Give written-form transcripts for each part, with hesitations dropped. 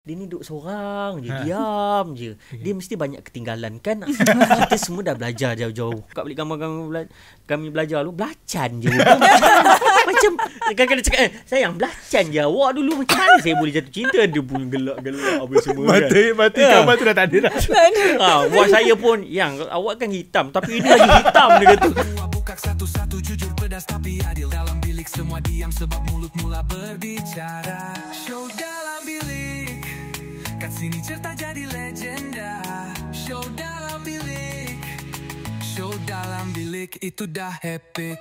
Dia ni duduk seorang je, diam je. Dia mesti banyak ketinggalan kan. Kita semua dah belajar jauh-jauh. Kat balik gambar kami belajar lu belacan je. Macam kadang-kadang cakap sayang belacan je awak dulu. Macam mana saya boleh jatuh cinta? Dia pun gelak-gelak apa semua mati gambar tu dah tak ada dah. Buat saya pun yang awak kan hitam tapi ini lagi hitam dia kata. Buka satu-satu jujur pedas tapi adil. Dalam bilik semua diam sebab mulut mula berbicara. Show dalam bilik, kat sini cerita jadi legenda. Show dalam bilik, show dalam bilik itu dah epic.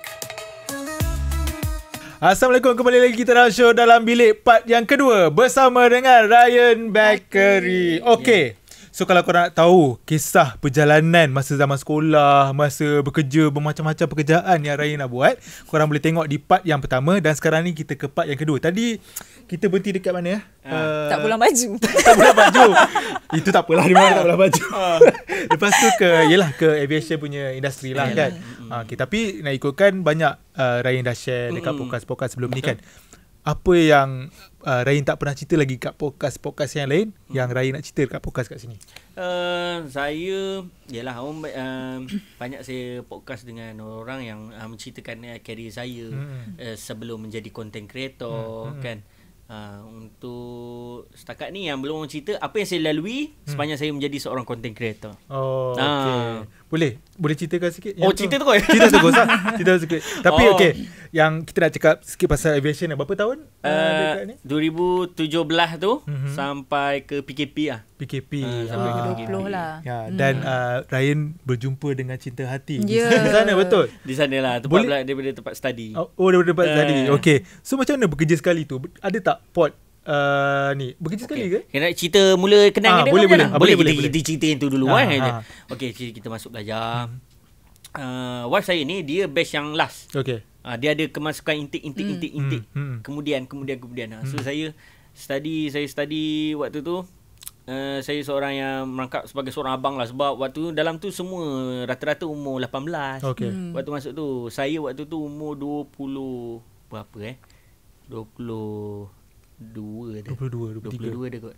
Assalamualaikum, kembali lagi kita dalam show dalam bilik part yang kedua bersama dengan Ryan Bakery. Okey. So kalau korang nak tahu kisah perjalanan masa zaman sekolah, masa bekerja, bermacam-macam pekerjaan yang Ryan nak buat, korang boleh tengok di part yang pertama dan sekarang ni kita ke part yang kedua. Tadi kita berhenti dekat mana ya? Tak pulang baju. Tak pulang baju. Itu tak apalah, di mana tak pulang baju. Lepas tu ke aviation punya industri lah kan. Okay, tapi nak ikutkan banyak Ryan dah share dekat podcast-podcast sebelum ni kan. Apa yang Ryan tak pernah cerita lagi kat podcast-podcast yang lain yang Ryan nak cerita dekat podcast kat sini? Saya banyak saya podcast dengan orang yang menceritakan career saya sebelum menjadi content creator kan. Untuk setakat ni yang belum orang cerita apa yang saya lalui sepanjang saya menjadi seorang content creator. Oh, okey. Boleh ceritakan sikit? Cerita tu kau. Cerita sikit. Tapi okey, yang kita nak cakap sikit pasal aviation berapa tahun? Dekat ni 2017 tu sampai ke PKP lah. PKP sampai ke 20 lah. Ya, dan Ryan berjumpa dengan cinta hati di Yeah. sana, betul? Di sana lah daripada tempat study. Daripada tempat study. Okey. So macam mana bekerja sekali tu? Ada tak pot ni bekerja sekali ke? Kena cerita mula kenal dengan dia. Boleh kita ceritain tu dulu Okey, kita masuk belajar. Wife saya ni dia batch yang last. Okey. Dia ada kemasukan intake. Kemudian. So saya study waktu tu. Saya seorang yang merangkap sebagai seorang abang lah. Sebab waktu dalam tu semua rata-rata umur 18. Okay. Waktu masuk tu saya waktu tu umur 20 berapa 22 dah kot.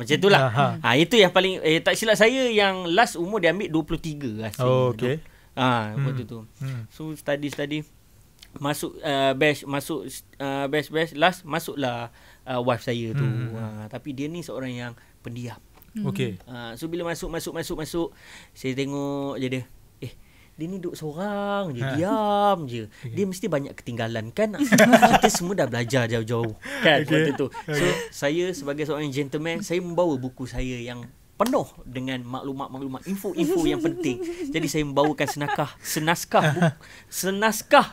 Macam tu lah. Itu yang paling tak silap saya yang last umur dia ambil 23 rasa. Okay. Waktu tu. So study masuk batch last masuklah wife saya tu. Tapi dia ni seorang yang pendiam. Okay. So bila masuk saya tengok je dia ni duduk seorang je, diam je. Dia mesti banyak ketinggalan kan. Kita semua dah belajar jauh-jauh kan waktu tu. So saya sebagai seorang gentleman, saya membawa buku saya yang penuh dengan maklumat-maklumat, info-info yang penting. Jadi saya membawakan senaskah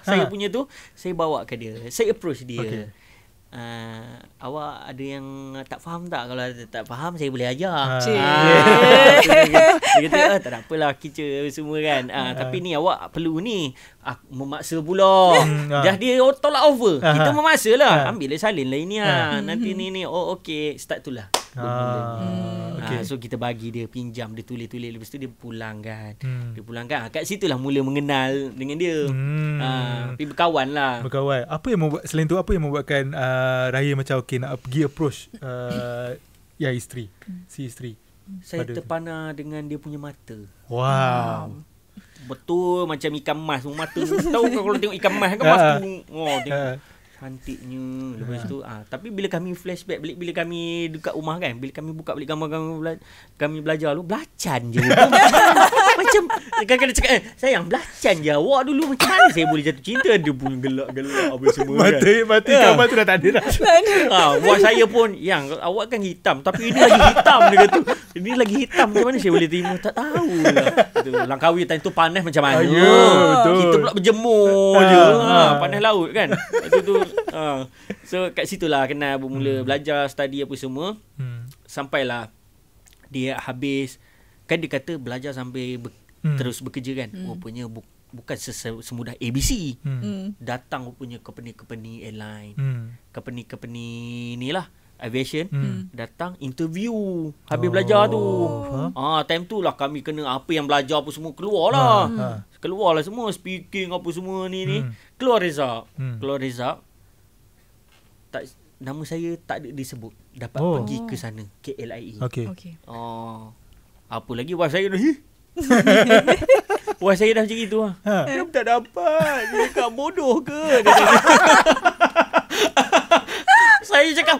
saya punya tu, saya bawa ke dia. Saya approach dia. Awak ada yang tak faham tak? Kalau tak faham saya boleh ajar. Dia kata tak ada apalah kita semua kan. Tapi ni awak perlu ni memaksa pula. Dah dia tolak over. Kita memaksa lah. Ambil salin lah ini nanti ni. Okay. Start tu lah. So kita bagi dia pinjam, dia tulis lepas tu dia pulangkan. Kat situlah mula mengenal dengan dia. Tapi berkawan lah. Apa yang membuat selain tu, apa yang membuatkan Raya macam nak pergi approach si isteri? Saya terpana dengan dia punya mata. Wow. Betul macam ikan mas. Mata tahu kalau tengok ikan mas kan mas tu. Tengok cantiknya. Lepas tu tapi bila kami flashback balik, bila kami dekat rumah kan, bila kami buka balik gambar kami belajar lu belacan je. Macam kadang-kadang cakap sayang belacan je awak dulu. Macam mana saya boleh jatuh cinta? Dia pun gelak-gelak apa semua mati gambar tu dah tak ada dah. Buat saya pun yang awak kan hitam tapi ini lagi hitam dia kata. Ini lagi hitam, macam mana saya boleh terima? Tak tahu lah. Langkawi time tu panas macam mana. Kita pula berjemur je. Panas laut kan. Itu tu. So kat situlah kenal, bermula belajar, study apa semua. Sampailah dia habis. Kan dia kata belajar sampai terus bekerja kan. Rupanya bukan semudah ABC. Datang rupanya company airline, company ni lah aviation, datang interview habis belajar tu. Time tu lah kami kena apa yang belajar apa semua keluar lah semua, speaking apa semua ni. Keluar result. Tak, nama saya tak ada disebut. dapat pergi ke sana, KLIA. Okey. Apa lagi wife saya dah wife saya dah macam itu lah. Kenapa tak dapat? Dia cakap bodoh ke? Saya cakap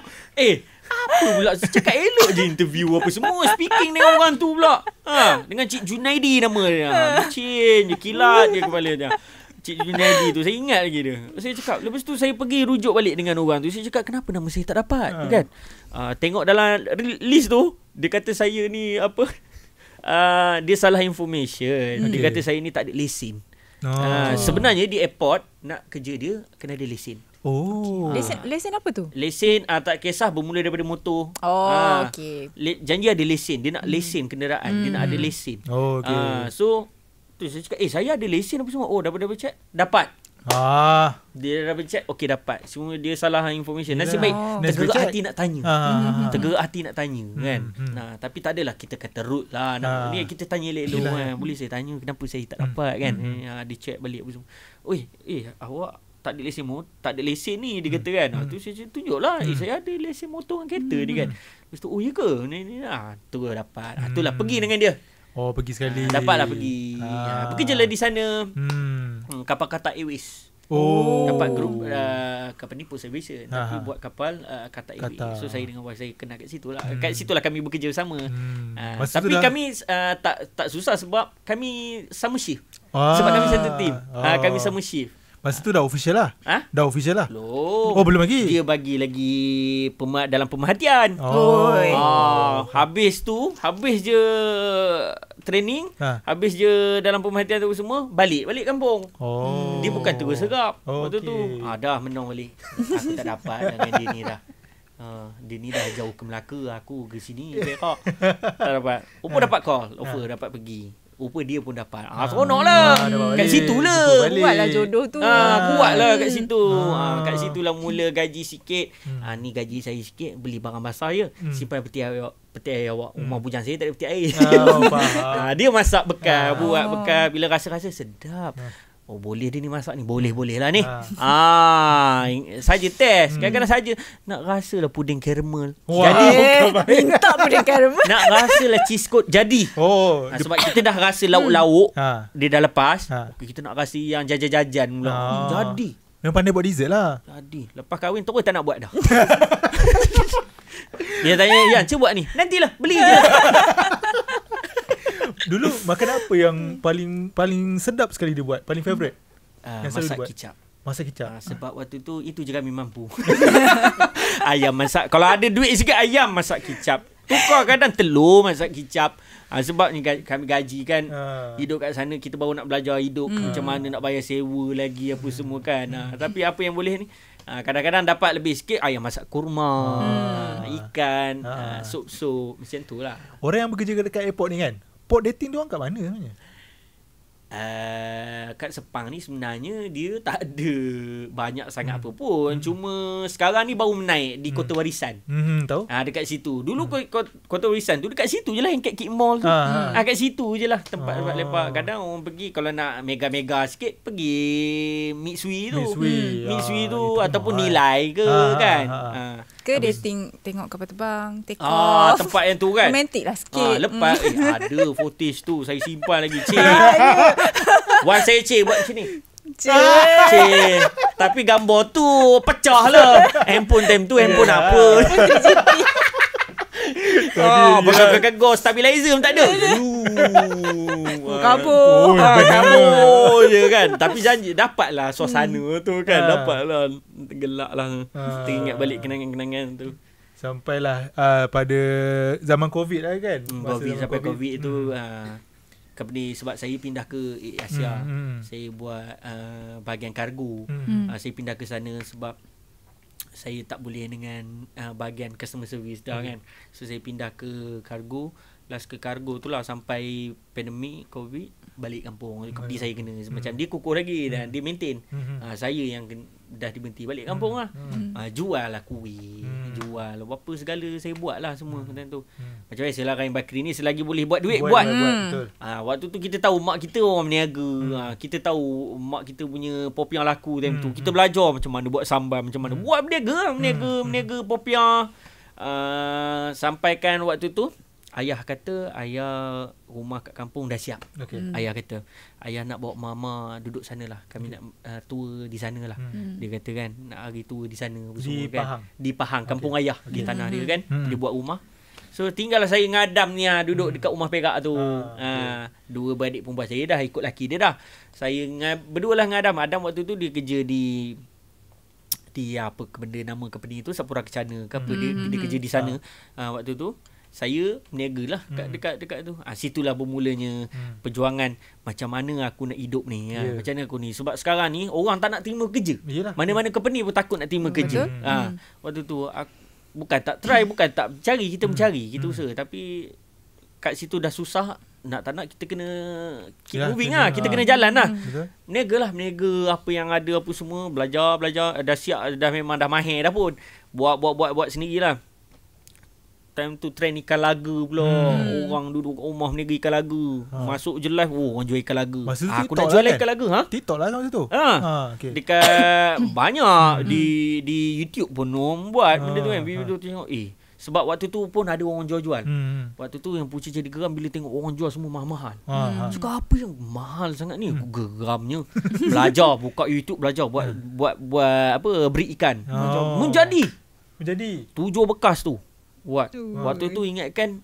apa pula? Saya cakap elok je interview apa semua. Speaking dengan orang tu pula. Dengan Cik Junaidi nama dia. Licin je, kilat je kepala dia. Cik Junaidi tu, saya ingat lagi dia. Saya cakap, lepas tu saya pergi rujuk balik dengan orang tu. Saya cakap, kenapa nama saya tak dapat? Kan? Tengok dalam list tu, dia kata saya ni apa? Dia salah information. Dia kata saya ni tak ada lesen. Sebenarnya di airport, nak kerja dia, kena ada lesen. Lesen apa tu? Lesen tak kisah bermula daripada motor. Okey. Janji ada lesen. Dia nak lesen kenderaan. Dia nak ada lesen. So tu saya cakap, saya ada lesen apa semua. Dapat check? Dapat. Dia dapat check. Okey, dapat. Semua dia salah information. Nasib baik tergerak hati nak tanya. Tergerak hati nak tanya kan. Tapi tak adalah kita kata rude lah. Ni kita tanya elok-elok kan. Boleh saya tanya kenapa saya tak dapat kan. Dia check balik apa semua. Awak tak ada lesen motor, tak ada lesen ni, dia kata kan. Tu saya tunjuklah, saya ada lesen motor dengan kereta dia kan. Lepas tu, ya ke? Tu dapat. Itulah pergi dengan dia. Pergi sekali. Dapatlah pergi. Bekerjalah di sana. Kapal Qatar Airways. Dapat grup kapal ni Post Aviation, tapi buat kapal Qatar Airways. So saya dengan wife saya kena kat situ lah. Kat situ lah kami bekerja sama. Tapi kami tak susah sebab kami sama shift. Sebab kami satu team. Kami sama shift. Masa tu dah official lah? Dah official lah? Belum lagi? Dia bagi lagi dalam pemerhatian. Habis je training, habis je dalam pemerhatian tu semua, balik kampung. Dia bukan terus serap. Waktu tu dah menang balik. Aku tak dapat dengan dia ni dah. Dia ni dah jauh ke Melaka, aku ke sini Perak. Tak dapat. Dapat call, offer dapat pergi. Rupa dia pun dapat. Seronok lah. Kat situ lah. Kuatlah jodoh tu. Kuat lah kat situ. Kat situ lah mula gaji sikit. Ni gaji saya sikit. Beli barang basah je. Simpan peti air awak. Rumah bujang saya tak ada peti air. Dia masak bekal. Buat bekal. Bila rasa-rasa sedap. Boleh dia ni masak ni. Boleh lah ni. Saja test. Kadang-kadang saja nak rasa lah puding karamel. Jadi minta puding karamel. Nak rasa lah cheese coat. Jadi sebab kita dah rasa lauk-lauk, dia dah lepas. Kita nak rasa yang jajan-jajan pula. Jadi memang pandai buat dessert lah. Jadi lepas kahwin terus tak nak buat dah. Dia tanya, Yan, cuba buat ni. Nantilah, beli je. Dulu makan apa yang paling sedap sekali dia buat? Paling favourite? Masak kicap. Masak kicap. Sebab waktu tu itu je kami mampu. Ayam masak. Kalau ada duit sikit, ayam masak kicap. Tukar kadang telur masak kicap. Sebab ni kami gaji kan. Hidup kat sana kita baru nak belajar hidup. Macam mana nak bayar sewa lagi apa semua kan. Tapi apa yang boleh ni, kadang-kadang dapat lebih sikit. Ayam masak kurma, ikan, sup-sup. Macam tu lah. Orang yang bekerja dekat airport ni kan, port dating dia orang kat mana sebenarnya? Kat Sepang ni sebenarnya dia tak ada banyak sangat apa pun. Cuma sekarang ni baru menaik di Kota Warisan. Tahu? Dekat situ. Dulu Kota Warisan tu dekat situ je lah, yang kat Kik Mall tu. Kat situ je lah tempat lepak. Kadang orang pergi kalau nak mega-mega sikit, pergi Mitsui tu. Mitsui tu ataupun Nilai ke kan. Ke dia tengok kapal terbang, take off. Tempat yang tu kan. Romantik lah sikit. Lepas ada footage tu saya simpan lagi. Wife saya buat macam ni. Tapi gambar tu pecah lah. Handphone time tu handphone apa. Pakai ghost stabilizer pun tak ada. Kabur je kan. Tapi janji dapatlah suasana tu kan. Dapatlah gelak lah. Teringat balik kenangan-kenangan tu. Sampailah pada zaman COVID lah kan. Sampai COVID tu company, sebab saya pindah ke Asia. Saya buat bahagian kargo. Saya pindah ke sana sebab saya tak boleh dengan bahagian customer service dah kan. So saya pindah ke kargo. Last ke kargo tu lah sampai pandemik COVID, balik kampung. Company saya kena macam dia kukuh lagi dan dia maintain. Saya yang dah diberhenti, balik kampung lah. Jual lah kuih, jual apa segala saya buat lah semua macam tu. Macam biasalah Rahim Bakri ni selagi boleh buat duit buat. Betul. Waktu tu kita tahu mak kita orang berniaga. Kita tahu mak kita punya popiah laku time tu. Kita belajar macam mana buat sambal, macam mana buat berniaga popiah. Sampaikan waktu tu ayah kata rumah kat kampung dah siap. Ayah kata ayah nak bawa mama duduk sana lah. Kami nak tua di sana lah. Dia kata kan nak hari tua di sana Di kan. Pahang. Di Pahang, kampung ayah di tanah dia kan. Dia buat rumah. So tinggallah saya ngadam ni duduk dekat rumah perak tu. Dua beradik perempuan saya dah ikut laki dia dah. Saya berdua lah ngadam. Adam waktu tu dia kerja di apa benda nama company tu Sapura Kencana ke apa dia kerja di sana. Waktu tu saya berniaga lah dekat tu. Situlah bermulanya perjuangan macam mana aku nak hidup ni. Macam mana aku ni. Sebab sekarang ni orang tak nak terima kerja. Yelah. Mana-mana company pun takut nak terima kerja. Waktu tu bukan tak try, bukan tak cari, kita mencari, kita usaha. Tapi kat situ dah susah, nak tak nak kita kena keep moving lah. Kita kena jalan lah. Meniaga apa yang ada apa semua, belajar, dah siap, dah memang dah mahir dah pun. Buat sendirilah. Time tu trend ikan laga pula. Orang duduk kat rumah meniaga ikan laga. Masuk je live, orang jual ikan laga. Aku nak jual ikan laga. TikTok lah masa tu. Okay. Dekat banyak di YouTube pun orang buat benda tu kan. Video tu tengok sebab waktu tu pun ada orang jual-jual. Waktu tu yang Pucuk jadi geram bila tengok orang jual semua mahal-mahal. Cakap apa yang mahal sangat ni? Aku geramnya. Belajar buka YouTube, belajar buat apa breed ikan. Menjadi 7 bekas tu. Waktu tu ingatkan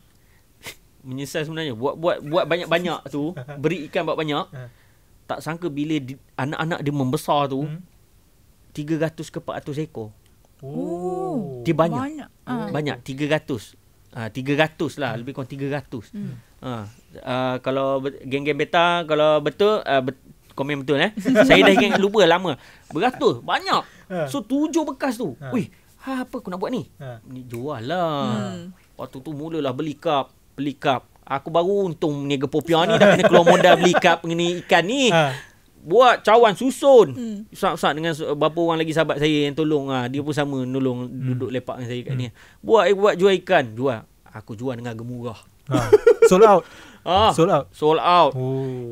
menyesal sebenarnya. Buat banyak-banyak tu, beri ikan banyak. Tak sangka bila anak-anak dia membesar tu 300 ke 400 ekor. Dia banyak. Banyak 300. 300 lah, lebih kurang 300. Kalau geng-geng beta, kalau betul komen betul saya dah ingat lupa lama. Beratus, banyak. So 7 bekas tu. Wih, apa aku nak buat ni? Ni jual lah. Waktu tu mulalah beli cup. Aku baru untung niaga popiah ni dah kena keluar modal beli cup ni ikan ni. Buat cawan susun. Usap-usap dengan beberapa orang lagi sahabat saya yang tolong. Dia pun sama nolong duduk lepak dengan saya kat ni. Buat jual ikan. Jual. Aku jual dengan harga murah. Sold out. Sold out.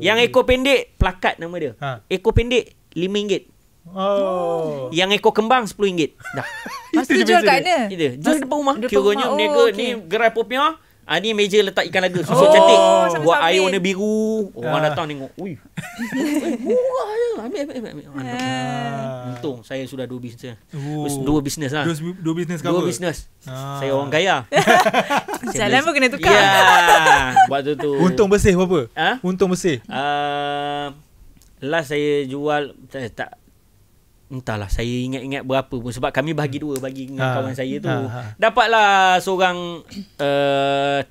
Yang ekor pendek plakat nama dia. Ekor pendek RM5. Yang ekor kembang RM10. Dah. Mesti jual kat mana? Jual depan rumah. Kiranya berniaga ni gerai popiah. Ni meja letak ikan laga. Susun cantik. Buat air warna biru. Orang datang tengok. Ui. Murah je. Ambil. Untung saya sudah 2 bisnes. 2 bisnes lah. 2 bisnes ke apa? 2 bisnes. Saya orang kaya. Jalan pun kena tukar. Ya. Waktu tu. Untung bersih berapa? Untung bersih. Last saya jual tak entahlah, saya ingat berapa pun sebab kami bahagi 2 bagi dengan kawan saya tu. Dapatlah seorang 3,000.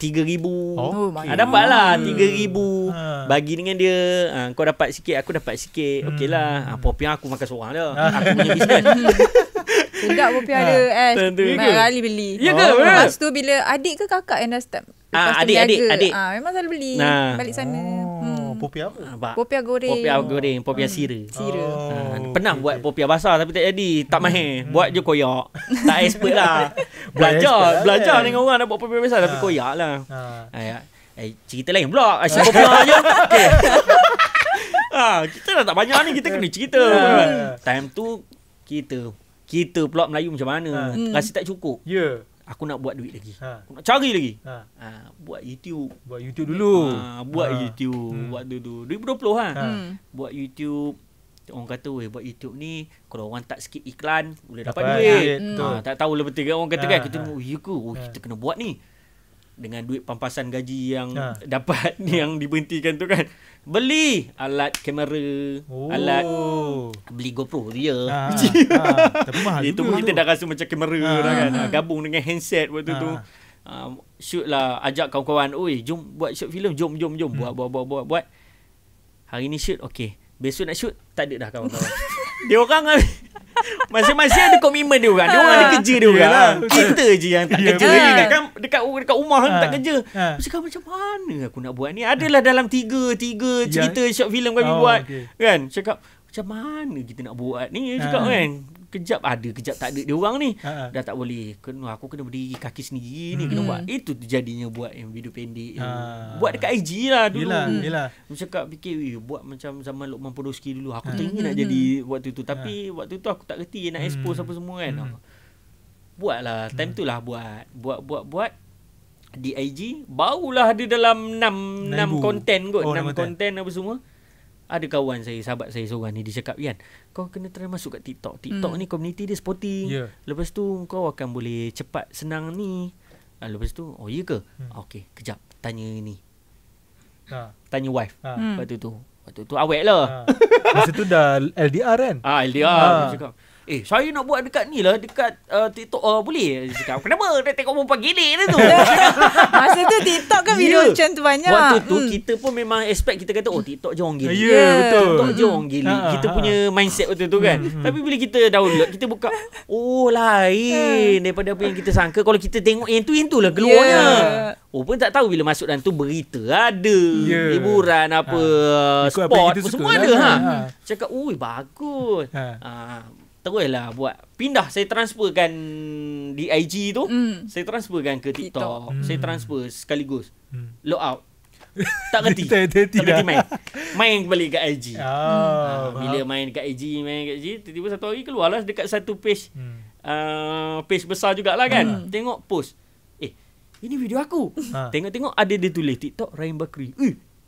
Dapatlah 3,000 bagi dengan dia. Kau dapat sikit, aku dapat sikit. Okeylah. Popiah aku makan seorang dah. Aku punya bisnes. Sedap popiah ada banyak kali beli. Ya ke? Lepas tu bila adik ke kakak yang dah start? Adik. Memang selalu beli balik sana. Popiah apa? Popiah goreng. Popiah sira. Pernah buat popiah basah tapi tak jadi, tak mahir. Buat je koyak. Tak expert lah. Belajar dengan orang nak buat popiah basah tapi koyak lah. Cerita lain pula. Asyik popiah je. Okay. Kita dah tak banyak ni, kita kena cerita. Time tu kita pula Melayu macam mana? Rasa tak cukup. Aku nak buat duit lagi. Aku nak cari lagi. Buat YouTube. Buat YouTube dulu. Buat YouTube. Waktu tu 2020 Buat YouTube. Orang kata buat YouTube ni kalau orang tak sikit iklan boleh dapat duit. Tak tahu lah betul kan orang kata kan. Kita ya ke? Kita kena buat ni. Dengan duit pampasan gaji yang dapat yang diberhentikan tu kan. Beli alat kamera, alat beli GoPro dia. Tapi mahal itu pun kita dah rasa macam kamera dah kan. Gabung dengan handset waktu tu. Shoot lah, ajak kawan-kawan, oi jom buat short film, jom. Buat. Hari ni shoot, okey. Besok nak shoot, tak ada dah kawan-kawan. Dia orang masing-masing ada komitmen dia orang. Dia orang ada kerja dia orang. Kita je yang tak kerja ni kan. Dekat rumah tak kerja. Cakap macam mana aku nak buat ni? Adalah dalam 3 cerita short film kami buat. Kan? Cakap macam mana kita nak buat ni? Cakap kan. Kejap ada, kejap tak ada dia orang ni. Dah tak boleh. Aku kena berdiri kaki sendiri ni. Kena buat. Itu jadinya buat yang video pendek. Buat dekat IG lah dulu. Yelah. Cakap fikir buat macam zaman Lokman Podolski dulu. Aku teringin nak jadi waktu tu. Tapi waktu tu aku tak reti nak expose apa semua kan. buatlah. Time tu lah buat di IG. Barulah ada dalam 6 konten kot. 6 konten apa semua. Ada kawan saya, sahabat saya seorang ni, dia cakap, Yan, kau kena try masuk kat TikTok. TikTok ni community dia sporting. Lepas tu kau akan boleh cepat senang ni. Lepas tu, oh iya ke? Okey, kejap, tanya ni. Tanya wife. Waktu tu awet lah. Masa tu dah LDR kan? LDR. Dia cakap, saya nak buat dekat ni lah, dekat TikTok. Boleh? Dia cakap, kenapa? Dia tengok perempuan gini dia tu. Masa tu TikTok kan video macam tu banyak. Waktu tu kita pun memang expect, kita kata, TikTok je orang gili. Betul. TikTok je orang gili. Kita punya mindset waktu tu kan. Tapi bila kita download, kita buka, lain daripada apa yang kita sangka. Kalau kita tengok yang tu lah keluarnya. Pun tak tahu bila masuk dalam tu berita ada, hiburan apa, sport apa semua ada. Cakap, bagus. Teruslah buat. Pindah, saya transferkan di IG tu, saya transferkan ke TikTok. Saya transfer sekaligus. Log out. Tak kerti. Tak kerti main balik kat IG. Bila main kat IG, tiba-tiba satu hari keluarlah dekat satu page. Page besar jugalah kan. Tengok post. Ini video aku. Tengok-tengok ada dia tulis TikTok Ryan Bakri.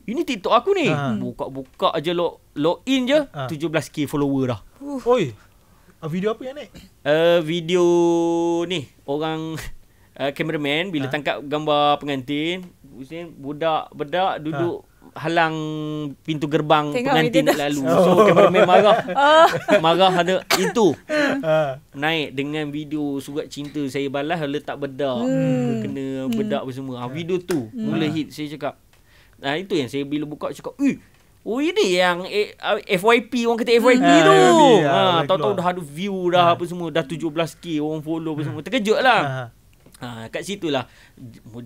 Ini TikTok aku ni. Buka-buka je, login je, 17k follower dah. Video apa yang naik? Video ni orang cameraman bila tangkap gambar pengantin, budak duduk halang pintu gerbang pengantin lalu. So cameraman marah ada itu. Naik dengan video surat cinta, saya balas letak bedak. Kena bedak apa semua. Video tu mula hit. Saya cakap, itu yang saya bila buka cakap, ini yang FYP, orang kata FYP tu. Tahu-tahu dah ada view dah apa semua, dah 17k orang follow apa semua. Terkejut lah. Kat situ lah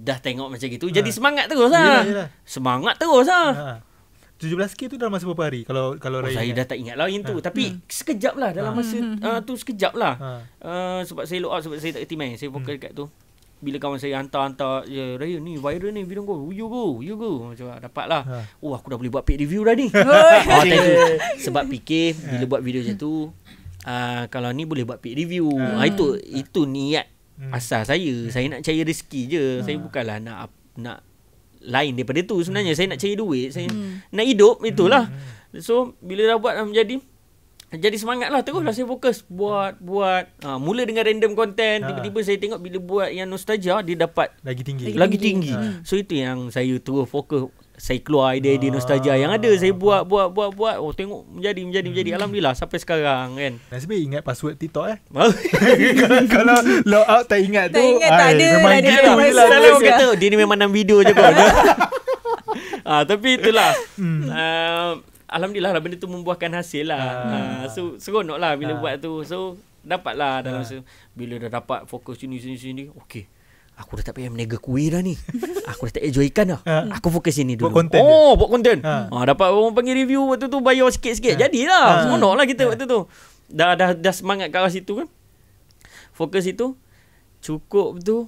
dah tengok macam gitu. Jadi semangat terus lah. Semangat terus lah. 17k tu dalam masa berapa hari? Kalau saya dah tak ingat lah yang tu. Tapi sekejap lah dalam masa tu, sekejap lah. Sebab saya load out, sebab saya tak kerti main. Saya fokus kat tu. Bila kawan saya hantar Raya ni viral ni video kau, you go macam dapat lah. Aku dah boleh buat paid review dah ni. Sebab fikir bila buat video macam tu, kalau ni boleh buat paid review. Itu niat asal saya nak cari rezeki je. Saya bukanlah nak lain daripada tu. Sebenarnya saya nak cari duit, saya nak hidup, itulah. So bila dah buat jadi semangat lah. Teruslah saya fokus buat. Mula dengan random content. Tiba-tiba saya tengok bila buat yang nostalgia, dia dapat lagi tinggi. So itu yang saya terus fokus. Saya keluar idea-idea nostalgia yang ada. Saya buat. Tengok menjadi. Alhamdulillah sampai sekarang kan. Nasib baik ingat password TikTok Kalau log out tak ingat tu, tak ada. Memang gitu je lah. Kalau kata dia ni memang 6 video je kot. Tapi itulah. Alhamdulillah lah benda tu membuahkan hasil lah. So seronok lah bila buat tu. So dapat lah dalam bila dah dapat fokus sini. Okey, aku dah tak payah meniaga kuih dah ni. Aku dah tak payah jual ikan dah. Aku fokus sini dulu. Buat konten. Dapat orang panggil review waktu tu, bayar sikit-sikit. Jadilah. Seronok lah kita waktu tu. Dah semangat kat arah situ kan. Fokus itu cukup tu.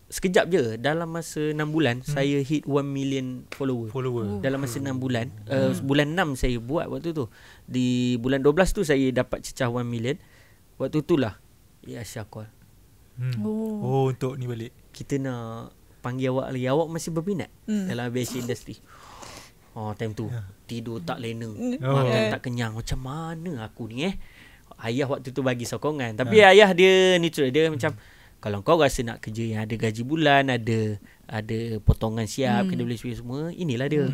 Sekejap je, dalam masa 6 bulan saya hit 1 million follower. Dalam masa 6 bulan. Bulan 6 saya buat waktu tu. Di bulan 12 tu saya dapat cecah 1 million. Waktu tu lah Syakol. Untuk ni balik. Kita nak panggil awak lagi. Awak masih berminat dalam aviation industry. Time tu tidur tak lena, makan tak kenyang. Macam mana aku ni Ayah waktu tu bagi sokongan. Tapi ayah dia neutral. Dia macam, kalau kau rasa nak kerja yang ada gaji bulan, ada potongan siap, kena boleh semua, inilah dia.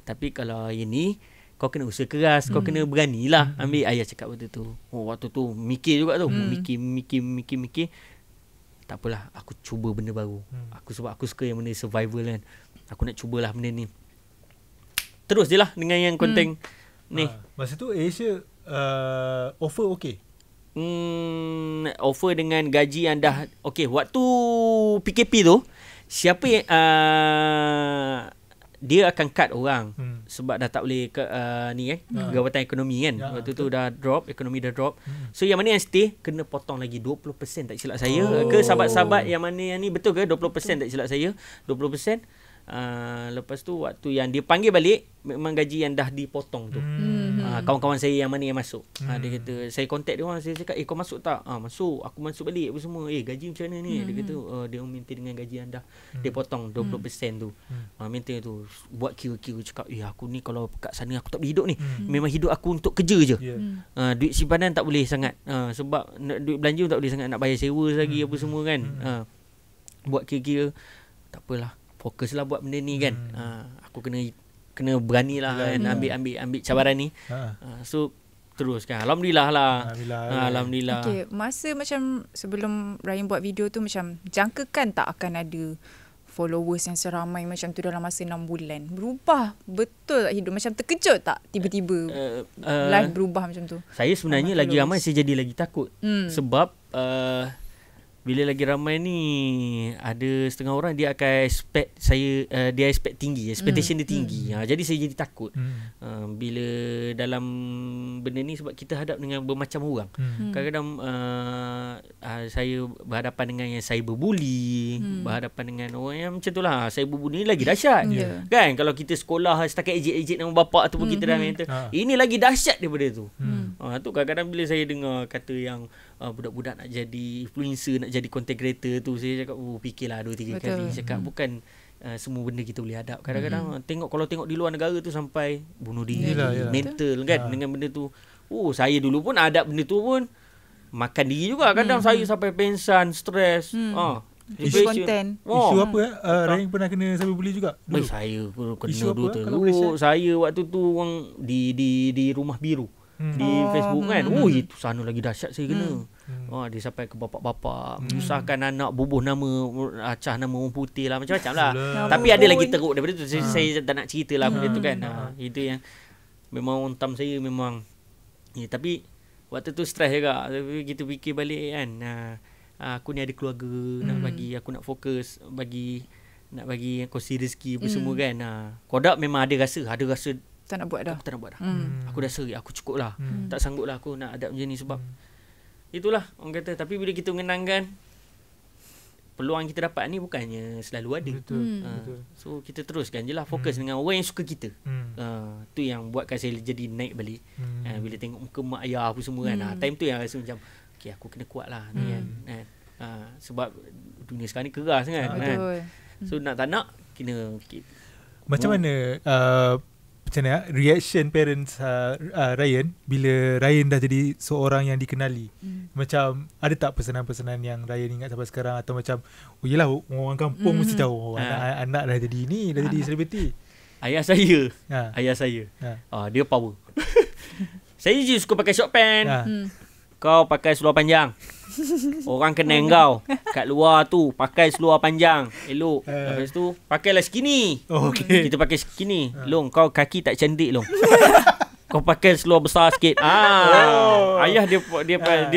Tapi kalau ini, kau kena usaha keras, kau kena beranilah ambil. Ayah cakap waktu tu. Waktu tu mikir juga tu. Mikir. Tak apalah, aku cuba benda baru. Sebab aku suka yang benda survival kan. Aku nak cubalah benda ni. Terus je lah dengan yang konten ni. Masa tu Asia offer okey. Offer dengan gaji yang dah okey. Waktu PKP tu, siapa yang dia akan cut orang sebab dah tak boleh ni kan, Jabatan Ekonomi kan. Waktu tu dah drop, ekonomi dah drop. So yang mana yang stay kena potong lagi 20% tak silap saya. Ke sahabat-sahabat yang mana yang ni betul ke 20% tak silap saya, 20%. Lepas tu waktu yang dia panggil balik, memang gaji yang dah dipotong tu. Kawan-kawan saya yang mana yang masuk. Dia kata, saya contact dia orang, saya cakap, kau masuk tak? Masuk, aku masuk balik apa semua. Gaji macam mana ni? Dia kata, dia maintain dengan gaji yang dah dia potong 20% tu. Maintain tu, buat kira-kira, cakap, aku ni kalau kat sana aku tak boleh hidup ni. Memang hidup aku untuk kerja je. Duit simpanan tak boleh sangat. Sebab duit belanja tak boleh sangat, nak bayar sewa lagi apa semua kan. Buat kira-kira, tak apalah, fokuslah buat benda ni kan. Aku kena beranilah kan, ambil cabaran ni. So teruskan. Alhamdulillah lah. Alhamdulillah. Okay, masa macam sebelum Ryan buat video tu, macam jangkakan tak akan ada followers yang seramai macam tu dalam masa 6 bulan? Berubah betul tak hidup? Macam terkejut tak tiba-tiba live berubah macam tu? Saya sebenarnya lagi ramai, saya jadi lagi takut. Sebab bila lagi ramai ni, ada setengah orang dia akan expect saya, dia expect tinggi, expectation dia tinggi. Jadi saya jadi takut bila dalam benda ni, sebab kita hadap dengan bermacam orang. Kadang-kadang saya berhadapan dengan yang cyberbully, berhadapan dengan orang yang macam tu lah. Cyberbully ni lagi dahsyat. Kan, kalau kita sekolah setakat ejek-ejek nama bapak ataupun kita dah mental, ini lagi dahsyat daripada tu. Tu kadang-kadang bila saya dengar kata yang budak-budak nak jadi influencer, nak jadi content creator tu, saya cakap fikirlah 2-3 kali. Cakap bukan semua benda kita boleh hadap. Kadang-kadang kalau tengok di luar negara tu sampai bunuh diri, mental kan dengan benda tu. Saya dulu pun hadap benda tu pun makan diri juga. Kadang saya sampai pensan, stres. Isu konten. Isu apa Ryan pernah kena cyberbully juga dulu? Saya pun kena dulu. Saya waktu tu orang di Rumah Biru. Di Facebook kan. Itu sana lagi dahsyat saya kena. Dia sampai ke bapak-bapak, menyusahkan anak, bubuh nama, acah nama orang putih lah, macam-macam lah. Tapi ada lagi teruk daripada tu. Saya tak nak cerita lah benda tu kan. Itu yang memang ontam saya memang. Tapi waktu tu stres juga. Tapi kita fikir balik kan, aku ni ada keluarga nak bagi, aku nak fokus nak bagi kongsi rezeki apa semua kan. Kodak memang ada rasa tak nak buat dah. Aku tak nak buat dah. Aku dah seri, aku cukup lah. Tak sanggup lah aku nak adapt macam ni. Sebab itulah orang kata. Tapi bila kita mengenangkan, peluang kita dapat ni bukannya selalu ada. Betul. So kita teruskan je lah, fokus dengan orang yang suka kita. Tu yang buatkan saya jadi naik balik. Bila tengok muka mak ayah apa semua kan, time tu yang rasa macam okay, aku kena kuat lah ni kan. Sebab dunia sekarang ni keras kan. So nak tak nak kena macam mana macam mana reaction parents Ryan bila Ryan dah jadi seorang yang dikenali? Macam ada tak pesanan-pesanan yang Ryan ingat sampai sekarang, atau macam yelah orang kampung mesti tahu anak dah jadi ni, dah jadi selebriti? Ayah saya dia power. Saya je suka pakai short pant. Kau pakai seluar panjang. Orang kenal kau kat luar tu pakai seluar panjang elok. Lepas tu pakailah skinny. Kita pakai skinny. Long, kau kaki tak cantik long. Kau pakai seluar besar sikit. Ayah dia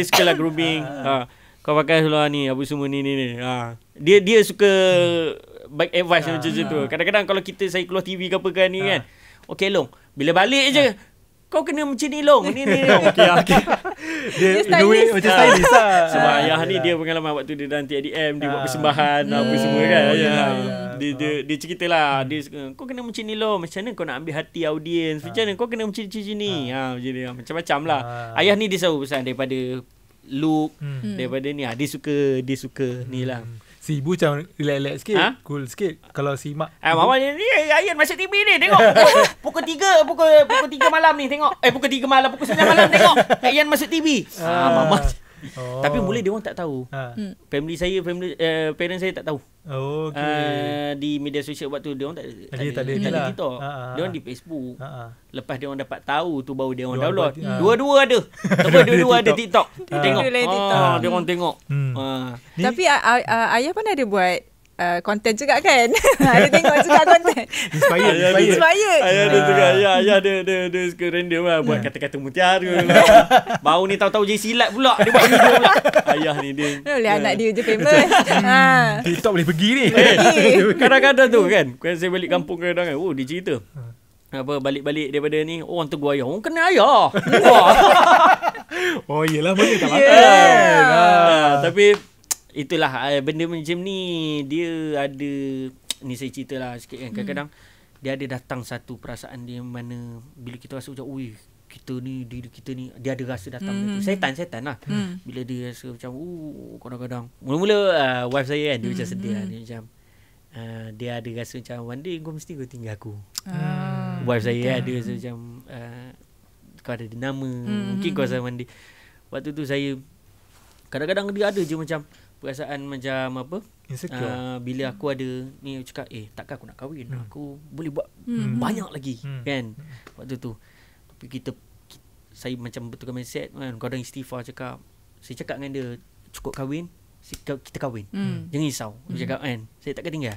suka lah grooming. Kau pakai seluar ni apa semua ni. Dia suka baik advice macam tu. Kadang-kadang kalau saya keluar TV ke apa kan ni kan. Okay long, bila balik je kau kena macam ni long. Ni long. Okay. Dia in a way macam stylist lah. Sebab ayah ni dia pengalaman waktu dia dalam TDM, dia buat persembahan apa semua kan. Dia ceritalah, dia kau kena macam ni long. Macam mana kau nak ambil hati audiens? Macam mana kau kena macam ni? Macam-macam lah. Ayah ni dia selalu pesan daripada look, daripada ni. Dia suka ni lah. Si ibu macam relax sikit, cool sikit. Kalau si mak, mama ni Ayan masuk TV ni, tengok. Pukul 3 malam ni tengok. Pukul 3 malam, pukul 9 malam tengok. Ayan masuk TV. Mama. Tapi mula dia orang tak tahu. Parents saya tak tahu. Di media sosial waktu dia orang tak ada TikTok. Dia orang di Facebook. Lepas dia orang dapat tahu tu baru dia orang download. Dua-dua ada. Dua-dua ada TikTok. Tengok. Dia orang tengok. Tapi ayah pun ada buat konten juga kan. Ada tengok juga konten. Inspired. Ayah dia juga. Ayah dia suka random lah. Buat kata-kata mutiara lah. Baru ni tahu-tahu je silat pula. Dia buat video pula. Ayah ni dia. Boleh anak dia je famous. TikTok boleh pergi ni. Kadang-kadang tu kan, saya balik kampung kadang-kadang kan. Dia cerita balik-balik daripada ni, orang tegur ayah. Orang kena ayah. Yelah, mana tak makan. Tapi itulah benda macam ni, dia ada ni saya cerita lah sikit kan. Kadang-kadang dia ada datang satu perasaan dia mana bila kita rasa macam kita ni, diri kita ni, dia ada rasa datang macam tu. Setan lah. Bila dia rasa macam kadang-kadang mula-mula wife saya kan dia macam sedih lah. Dia macam dia ada rasa macam one day kau mesti kau tinggal aku. Wife saya ada rasa macam kau ada nama, mungkin kau rasa one day. Waktu tu saya kadang-kadang dia ada je macam perasaan macam apa, insecure. bila aku ada ni cakap takkan aku nak kahwin, aku boleh buat banyak lagi kan waktu tu. Tapi saya macam betulkan mindset kan. Kadang istighfar cakap, saya cakap dengan dia cukup kahwin, kita kahwin, jangan risau. Dia cakap kan, saya takkan tinggal.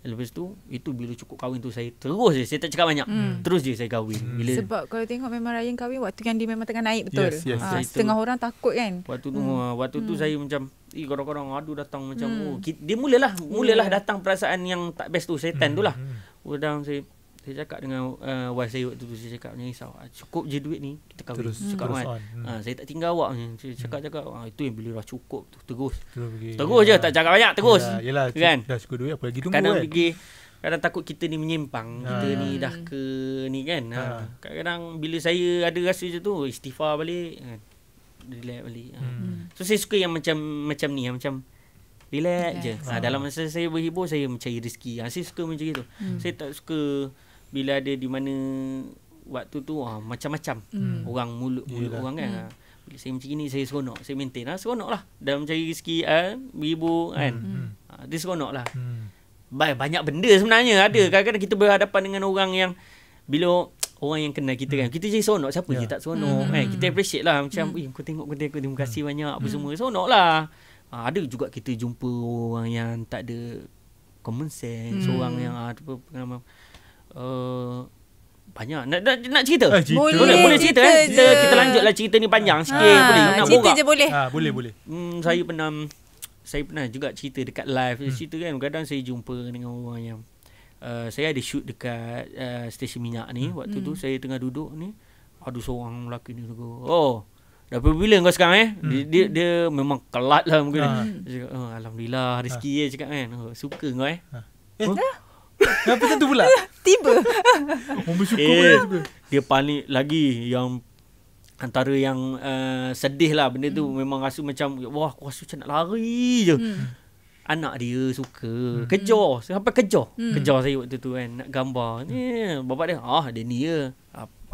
Lepas tu itu bila cukup kahwin tu saya terus je, saya tak cakap banyak, terus je saya kahwin. Bila sebab kalau tengok memang Ryan kahwin waktu yang dia memang tengah naik betul. Yes. Setengah orang takut kan. Waktu tu saya macam korang-korang datang macam dia mulalah datang perasaan yang tak best tu, setan tu lah. Kadang saya cakap dengan wife saya waktu tu, saya cakap jangan risau, cukup je duit ni kita kahwin. Cakap kan, saya tak tinggal awak ni. Saya cakap itu yang bila dah cukup tu terus je, tak cakap banyak, terus. Yelah, kan, dah cukup duit apa lagi tunggu kadang kan. fikir, kadang takut kita ni menyimpang, kita ni dah ke ni kan. Kadang-kadang bila saya ada rasa macam tu, istighfar balik kan, relax balik. So saya suka yang macam ni, yang macam relax je. Dalam masa saya berhibur, saya mencari rezeki. Saya suka macam itu. Saya tak suka bila ada di mana waktu tu macam-macam orang mulut orang kan. Bila saya macam ni, saya seronok, saya maintain seronok lah dalam mencari rezeki, berhibur kan. Dia seronok lah. Banyak benda sebenarnya ada. Kadang-kadang kita berhadapan dengan orang yang bila orang yang kenal kita kan, kita jadi seronok. Siapa je tak seronok kan. Kita appreciate lah macam kau tengok aku, terima kasih banyak apa semua, seronok lah. Ada juga kita jumpa orang yang tak ada common sense, orang yang pengalaman banyak. Nak cerita? Boleh cerita kita lanjutlah cerita ni panjang sikit. Boleh nak cerita borak je boleh. Boleh. Saya pernah juga cerita dekat live. Cerita kan, kadang saya jumpa dengan orang yang saya ada shoot dekat stesen minyak ni. Waktu tu saya tengah duduk ni, ada seorang lelaki ni dah berapa bila kau sekarang dia memang kelat lah mungkin. Dia cakap, alhamdulillah rezeki dia cakap kan. Suka kau Kenapa macam tu pula? Tiba. Bersyukur dia panik lagi, yang antara yang sedih lah benda tu. Memang rasa macam wah, aku rasa macam nak lari je. Anak dia suka kejar, sampai kejar saya waktu tu kan, nak gambar ni. Bapak dia dia ni je,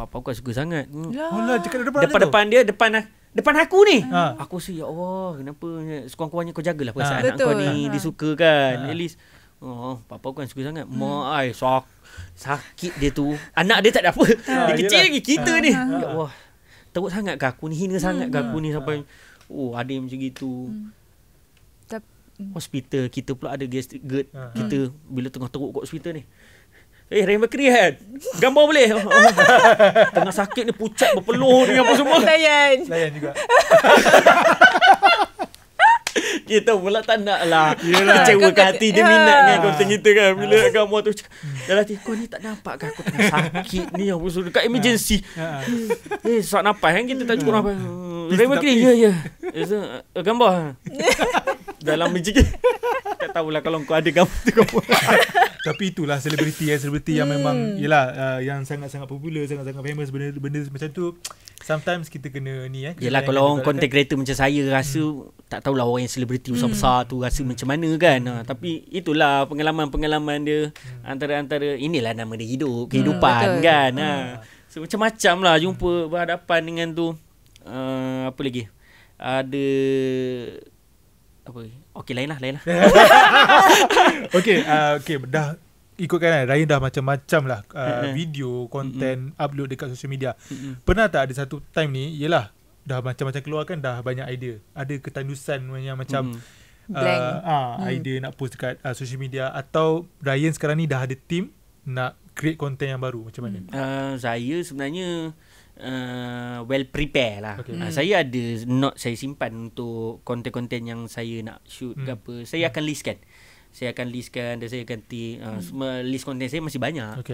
apa aku suka sangat. Alah, cakap depan dia, depan aku ni. Aku rasa ya Allah, kenapa sekurang-kurangnya kau jagalah perasaan anak kau ni. Dia suka kan, at least papa aku kan suka sangat. Mak ai sakit dia tu. Anak dia tak ada apa. Dia kecil lagi, kita ni. Ya Allah, teruk sangat ke aku ni, hina sangat ke aku ni sampai ada yang macam gitu. Hospital kita pula ada gastric GERD. Kita bila tengah teruk kat hospital ni, Ryan Bakery kan, gambar boleh. Tengah sakit ni, pucat berpeluh ni apa semua. Layan juga. Kita pula tak nak lah kecewakan hati dia, minat dengan konten kita kan. Bila gambar tu dalam hati, kau ni tak nampak ke aku tengah sakit ni apa semua dekat emergency. Sesak nafas kan, kita tak cukup nafas. Ryan Bakery ya. Gambar dalam majik. Tak tahulah kalau kau ada gambar tu kau. Tapi itulah selebriti yang memang yalah, yang sangat-sangat popular, sangat-sangat famous, benda macam tu. Sometimes kita kena ni yalah, kalau orang content creator macam saya rasa tak tahulah orang yang selebriti besar-besar tu rasa macam mana kan. Tapi itulah pengalaman-pengalaman dia, antara inilah nama dia kehidupan kan. So macam-macam lah jumpa berhadapan dengan tu. Apa lagi? Ada apa? Okey, lain lah. Okey, dah ikutkan kan, Ryan dah macam-macam lah video, konten, upload dekat social media. Pernah tak ada satu time ni, yelah, dah macam-macam keluar kan, dah banyak idea, ada ketandusan yang macam idea nak post dekat social media, atau Ryan sekarang ni dah ada team nak create konten yang baru, macam mana? Saya sebenarnya well prepare lah. Saya ada note saya simpan untuk konten-konten yang saya nak shoot ke apa. Saya akan listkan dan saya akan semua list konten saya masih banyak.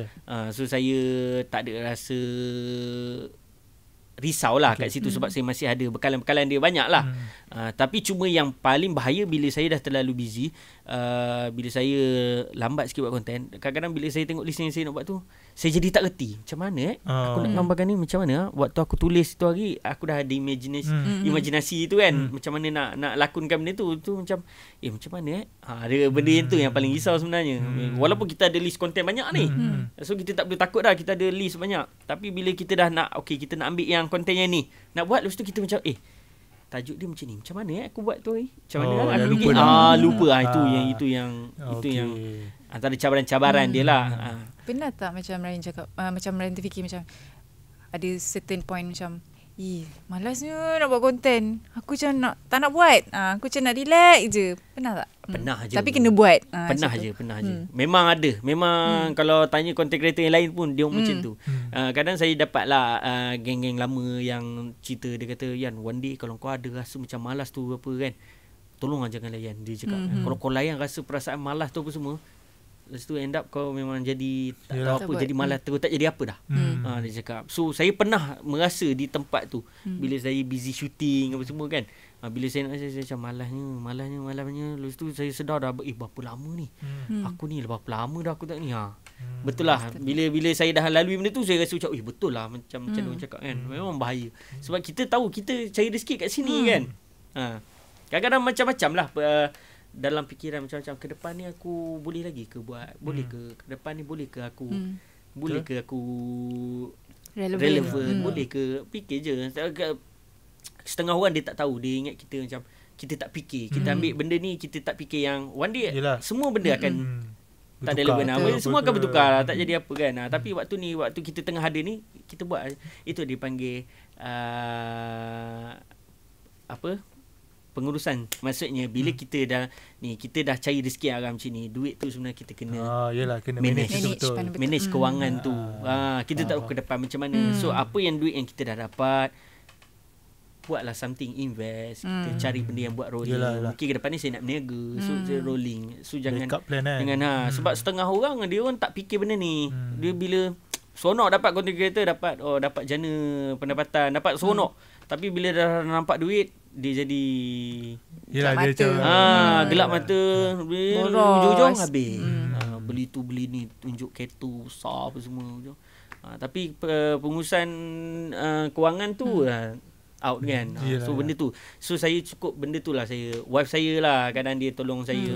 So saya tak ada rasa risaulah kat situ sebab saya masih ada bekalan-bekalan dia banyak lah. Tapi cuma yang paling bahaya bila saya dah terlalu busy, bila saya lambat sikit buat konten, kadang-kadang bila saya tengok list yang saya nak buat tu, saya jadi tak reti macam mana aku nak gambarkan ni macam mana. Waktu aku tulis tu hari, aku dah ada imajinasi tu kan, macam mana nak lakonkan benda tu macam macam mana ada benda yang tu yang paling risau sebenarnya. Walaupun kita ada list konten banyak ni, so kita tak perlu takut dah, kita ada list banyak. Tapi bila kita dah nak kita nak ambil yang kontennya ni nak buat, lepas tu kita macam tajuk dia macam ni, macam mana aku buat tu macam mana aku lupa. Itu yang antara cabaran-cabaran dia lah. Pernah tak macam Ryan cakap, macam Ryan terfikir macam ada certain point macam malasnya nak buat konten, aku macam tak nak buat, aku macam nak relax je. Pernah tak? Pernah je. Tapi kena buat. Pernah je. Memang ada. Memang kalau tanya content creator yang lain pun dia macam tu. Kadang saya dapat lah geng-geng lama yang cerita, dia kata, Yan, one day kalau kau ada rasa macam malas tu apa kan, tolong jangan layan. Dia cakap, kalau kau layan rasa perasaan malas tu apa semua, lepas tu end up kau memang jadi tak tahu apa, jadi malas terus, tak jadi apa dah. Dia cakap. So saya pernah merasa di tempat tu bila saya busy shooting apa semua kan, bila saya nak saya macam malahnya. Lepas tu saya sedar dah berapa lama ni aku ni, berapa lama dah aku tak ni. Betul lah, bila saya dah lalui benda tu, saya rasa macam betul lah macam orang cakap kan, memang bahaya. Sebab kita tahu kita cari rezeki kat sini kan. Kadang-kadang macam-macam lah dalam fikiran, macam-macam ke depan ni aku boleh lagi ke buat, boleh ke depan ni boleh ke aku boleh ke aku relevan, boleh ke, fikir je. Setengah orang dia tak tahu, dia ingat kita macam kita tak fikir, kita ambil benda ni, kita tak fikir yang one day semua benda akan tak ada relevan, semua akan bertukar, tak jadi apa kan. Tapi waktu kita tengah ada ni, kita buat itu dipanggil pengurusan. Maksudnya bila kita dah cari rezeki haram macam ni, duit tu sebenarnya kita kena kena manage kewangan tu. Kita tak tahu ke depan macam mana. So apa yang duit yang kita dah dapat, buatlah something, invest. Kita cari benda yang buat rolling. Mungkin ke depan ni saya nak berniaga, so saya rolling. So jangan sebab setengah orang dia orang tak fikir benda ni. Dia bila seronok dapat content creator, dapat jana pendapatan, dapat seronok. Tapi bila dah nampak duit, dia jadi gelap mata, ujung-ujung habis. Beli tu beli ni, tunjuk kereta besar apa semua. Tapi pengurusan kewangan tu out kan. So benda tu, so saya cukup benda tu lah. Wife saya lah kadang dia tolong saya,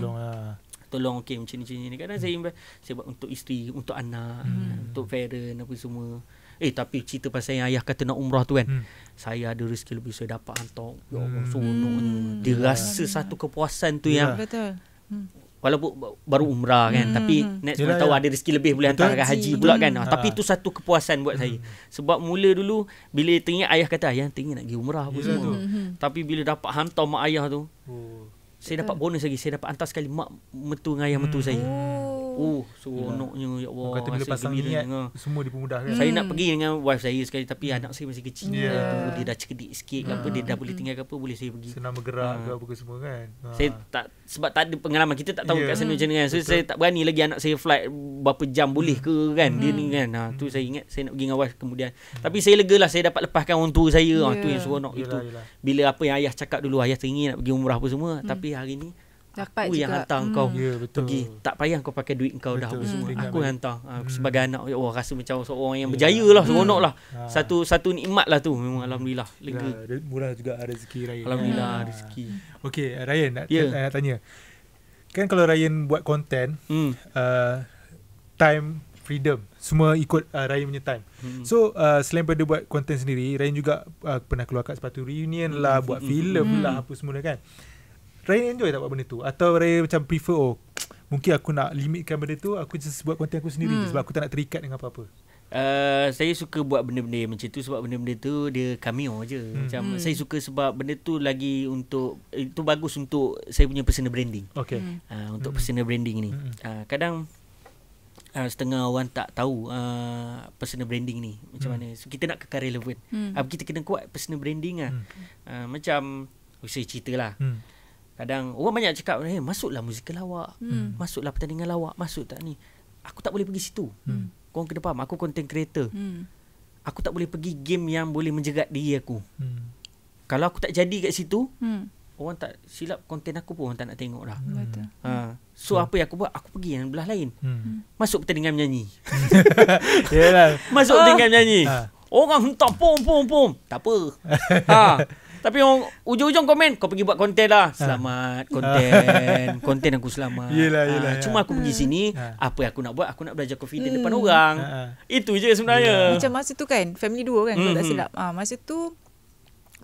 tolong macam ni. Kadang saya buat untuk isteri, untuk anak, untuk parent apa semua. Tapi cerita pasal yang ayah kata nak umrah tu kan, saya ada rezeki lebih, saya dapat hantar. Ya Allah, seronoknya. Dia rasa satu kepuasan tu yang betul. Walaupun baru umrah kan, tapi next mana tahu ada rezeki lebih, boleh hantar haji pula kan. Tapi itu satu kepuasan buat saya. Sebab mula dulu bila teringat ayah kata, ayah teringin nak pergi umrah apa semua. Tapi bila dapat hantar mak ayah tu, saya dapat bonus lagi. Saya dapat hantar sekali mak mentua dengan ayah mentua saya. Seronoknya, ya Allah. Kata bila pasang niat, semua dipermudahkan. Saya nak pergi dengan wife saya sekali, tapi anak saya masih kecil. Dia dah cerdik sikit, apa dia dah boleh tinggal ke apa, boleh saya pergi. Senang bergerak ke apa ke semua kan. Saya tak, sebab tak ada pengalaman, kita tak tahu kat sana macam mana kan. So saya tak berani lagi anak saya flight berapa jam boleh ke kan. Dia ni kan. Tu saya ingat saya nak pergi dengan wife kemudian. Tapi saya lega lah, saya dapat lepaskan orang tua saya. Tu yang seronok itu. Bila apa yang ayah cakap dulu, ayah teringin nak pergi umrah apa semua, tapi hari ni dapat aku juga. yang hantar kau pergi. Tak payah kau pakai duit kau dah apa semua. Aku yang hantar. Sebagai anak, ya Allah, rasa macam seorang yang berjaya lah, seronok lah. Satu nikmat lah tu. Memang alhamdulillah, lega. Murah juga rezeki Ryan. Alhamdulillah rezeki. Okay, Ryan nak tanya. Kan kalau Ryan buat konten, time freedom semua ikut Ryan punya time. So selain pada buat konten sendiri, Ryan juga pernah keluar kat sepatu reunion lah, buat filem lah apa semua kan. Ryan enjoy tak buat benda tu? Atau Ryan macam prefer, mungkin aku nak limitkan benda tu, aku just buat konten aku sendiri sebab aku tak nak terikat dengan apa-apa? Saya suka buat benda-benda macam tu sebab benda-benda tu dia cameo je. Macam saya suka sebab benda tu lagi untuk, itu bagus untuk saya punya personal branding. Untuk personal branding ni. Kadang setengah orang tak tahu personal branding ni macam mana. So kita nak kekal relevan. Kita kena kuat personal branding lah. Macam saya cerita lah. Kadang orang banyak cakap, masuklah musikal lawak, masuklah pertandingan lawak, masuk tak ni. Aku tak boleh pergi situ. Korang kena faham, aku content creator. aku tak boleh pergi game yang boleh menjerat diri aku. Kalau aku tak jadi kat situ, orang tak silap konten aku pun orang tak nak tengok dah. Betul. So apa yang aku buat? Aku pergi yang belah lain. Masuk pertandingan menyanyi. Yalah. Masuk pertandingan menyanyi. Orang hentak pom. Tak apa. Tapi orang ujung-ujung komen, kau pergi buat konten lah. Selamat konten. Konten aku selamat. Yelah. Cuma aku pergi sini, apa yang aku nak buat? Aku nak belajar confident depan orang. Itu je sebenarnya. Macam masa tu kan, family 2 kan, kalau tak silap. Masa tu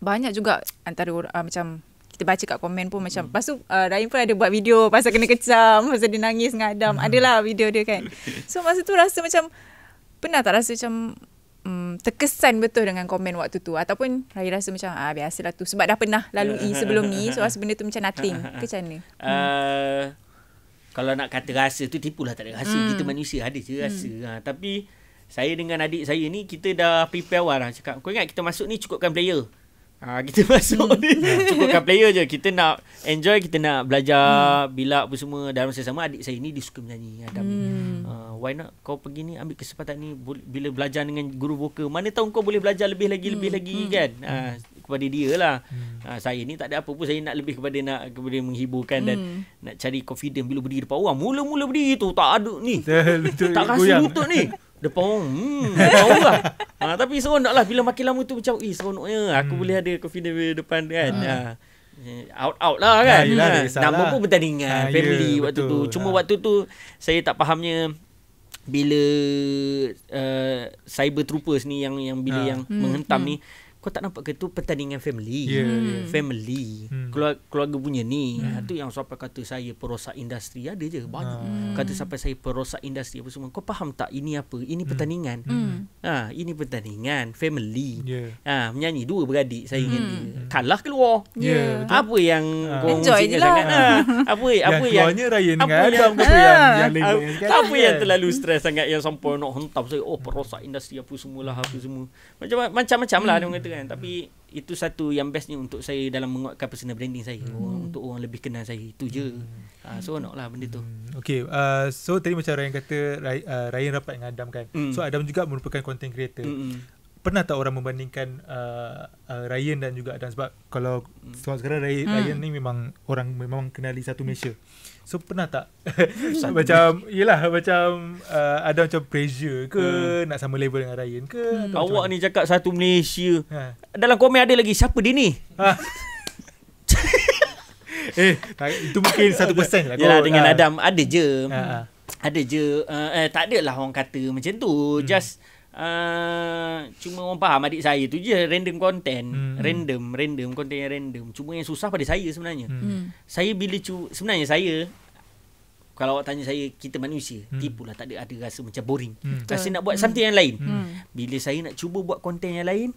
banyak juga antara orang macam kita baca kat komen pun macam lepas tu Ryan pun ada buat video pasal kena kecam, pasal dia nangis ngadam. Adalah video dia kan. So masa tu rasa macam pernah tak rasa macam terkesan betul dengan komen waktu tu, ataupun Ryan rasa macam biasalah tu sebab dah pernah lalui sebelum ni, so rasa benda tu macam nothing ke macam mana? Kalau nak kata rasa tu tipulah, tak ada rasa. Kita manusia ada je rasa. Tapi saya dengan adik saya ni kita dah prepare awal lah. Cakap, kau ingat kita masuk ni cukupkan player. Kita masuk ni cukupkan player je. Kita nak enjoy, kita nak belajar bila apa semua. Dalam masa sama adik saya ni dia suka menyanyi. Adam why not kau pergi ni ambil kesempatan ni, bila belajar dengan guru vokal, mana tahu kau boleh belajar lebih lagi kan. Kepada dia lah. Saya ni tak ada apa pun, saya nak lebih kepada menghiburkan dan nak cari confident bila berdiri depan orang. Mula-mula berdiri tu tak ada ni. Tak rasa lutut ni. Depan orang tahu lah. Tapi seronok lah bila makin lama tu macam seronoknya aku boleh ada confident depan kan. Out lah kan. Nama pun pertandingan family waktu tu. Cuma waktu tu saya tak fahamnya bila cyber troopers ni yang bila yang menghentam ni, kau tak nampak ke tu pertandingan family. Family. Keluarga punya ni. Tu yang sampai kata saya perosak industri. Ada je banyak. Kata sampai saya perosak industri apa semua. Kau faham tak ini apa? Ini pertandingan. Ini pertandingan family. Menyanyi 2 beradik saya dengan dia. Kalah keluar. Apa yang kau enjoy je lah. sangat? Apa yang keluarnya Ryan dengan Adam ke yang lain. Apa yang terlalu stres sangat yang sampai nak hentam saya, perosak industri apa semualah apa semua. Macam-macam lah dia kata kan. Tapi itu satu yang bestnya untuk saya dalam menguatkan personal branding saya. Untuk orang lebih kenal saya. Itu je. Seronok lah benda tu. Okay. So tadi macam Ryan kata Ryan rapat dengan Adam kan. So Adam juga merupakan content creator. Pernah tak orang membandingkan Ryan dan juga Adam? Sebab kalau sekarang Ryan ni memang orang memang kenali satu Malaysia. So pernah tak macam ada macam pressure ke nak sama level dengan Ryan ke? Awak ni cakap satu Malaysia. Dalam komen ada lagi siapa dia ni? Itu mungkin 1% lah. Yalah, dengan Adam ada je. Ada je. Tak adalah orang kata macam tu. Just cuma orang faham adik saya tu je random content. Random content yang random. Cuma yang susah pada saya sebenarnya. Saya bila sebenarnya saya, kalau awak tanya saya, kita manusia, tipulah, tak ada rasa macam boring. Rasa nak buat something yang lain. Bila saya nak cuba buat konten yang lain,